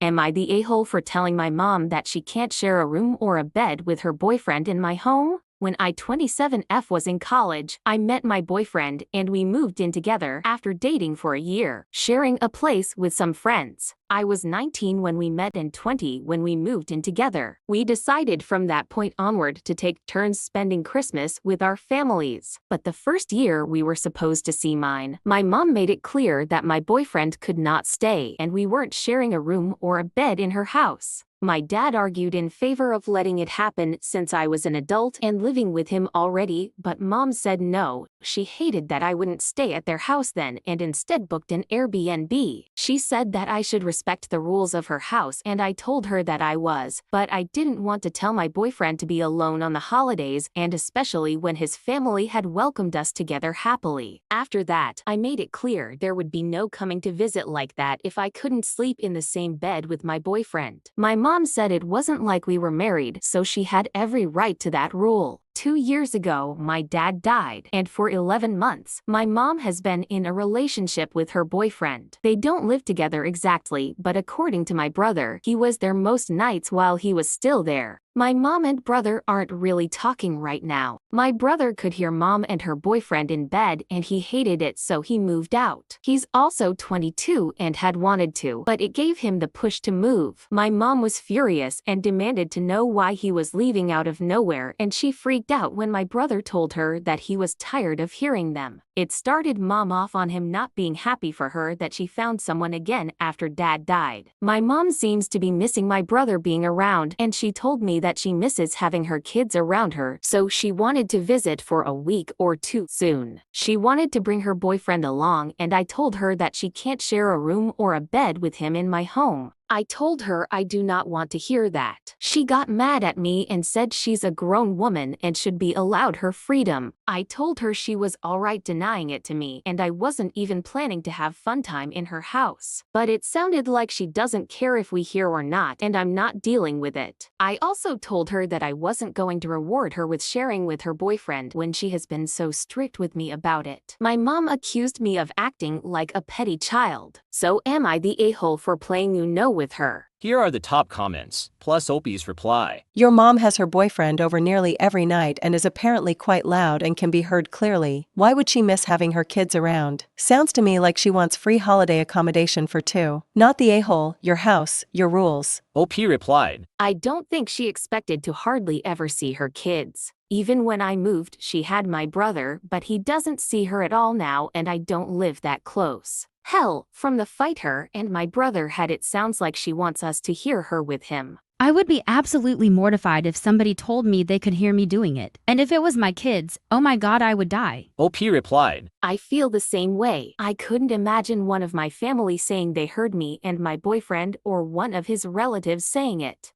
Am I the a-hole for telling my mom that she can't share a room or a bed with her boyfriend in my home? When I 27F was in college, I met my boyfriend and we moved in together after dating for a year, sharing a place with some friends. I was 19 when we met and 20 when we moved in together. We decided from that point onward to take turns spending Christmas with our families. But the first year we were supposed to see mine, my mom made it clear that my boyfriend could not stay and we weren't sharing a room or a bed in her house. My dad argued in favor of letting it happen since I was an adult and living with him already, but mom said no. She hated that I wouldn't stay at their house then and instead booked an Airbnb. She said that I should respect the rules of her house and I told her that I was, but I didn't want to tell my boyfriend to be alone on the holidays and especially when his family had welcomed us together happily. After that, I made it clear there would be no coming to visit like that if I couldn't sleep in the same bed with my boyfriend. My mom said it wasn't like we were married, so she had every right to that rule. 2 years ago, my dad died, and for 11 months, my mom has been in a relationship with her boyfriend. They don't live together exactly, but according to my brother, he was there most nights while he was still there. My mom and brother aren't really talking right now. My brother could hear mom and her boyfriend in bed and he hated it, so he moved out. He's also 22 and had wanted to, but it gave him the push to move. My mom was furious and demanded to know why he was leaving out of nowhere, and she freaked out when my brother told her that he was tired of hearing them. It started mom off on him not being happy for her that she found someone again after dad died. My mom seems to be missing my brother being around, and she told me that she misses having her kids around her, so she wanted to visit for a week or two soon. She wanted to bring her boyfriend along, and I told her that she can't share a room or a bed with him in my home. I told her I do not want to hear that. She got mad at me and said she's a grown woman and should be allowed her freedom. I told her she was alright denying it to me and I wasn't even planning to have fun time in her house. But it sounded like she doesn't care if we hear or not and I'm not dealing with it. I also told her that I wasn't going to reward her with sharing with her boyfriend when she has been so strict with me about it. My mom accused me of acting like a petty child. So am I the a-hole for playing you know with her? Here are the top comments, plus Opie's reply. Your mom has her boyfriend over nearly every night and is apparently quite loud and can be heard clearly. Why would she miss having her kids around? Sounds to me like she wants free holiday accommodation for two. Not the a-hole, your house, your rules. Opie replied. I don't think she expected to hardly ever see her kids. Even when I moved, she had my brother, but he doesn't see her at all now and I don't live that close. Hell, from the fight her and my brother had, it sounds like she wants us to hear her with him. I would be absolutely mortified if somebody told me they could hear me doing it. And if it was my kids, oh my god, I would die. Opie replied. I feel the same way. I couldn't imagine one of my family saying they heard me and my boyfriend or one of his relatives saying it.